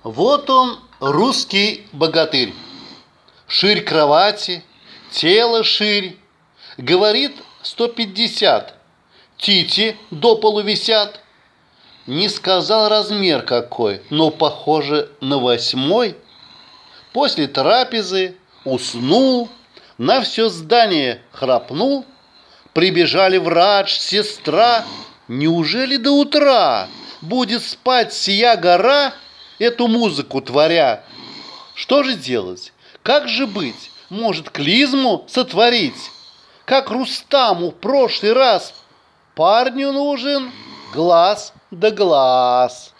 Вот он, русский богатырь. Ширь кровати, тело ширь. Говорит 150. Тити до полу висят. Не сказал размер какой, но похоже на 8. После трапезы уснул, на все здание храпнул. Прибежали врач, сестра. Неужели до утра будет спать сия гора, эту музыку творя? Что же делать? Как же быть? Может, клизму сотворить? Как Рустаму в прошлый раз. Парню нужен глаз да глаз.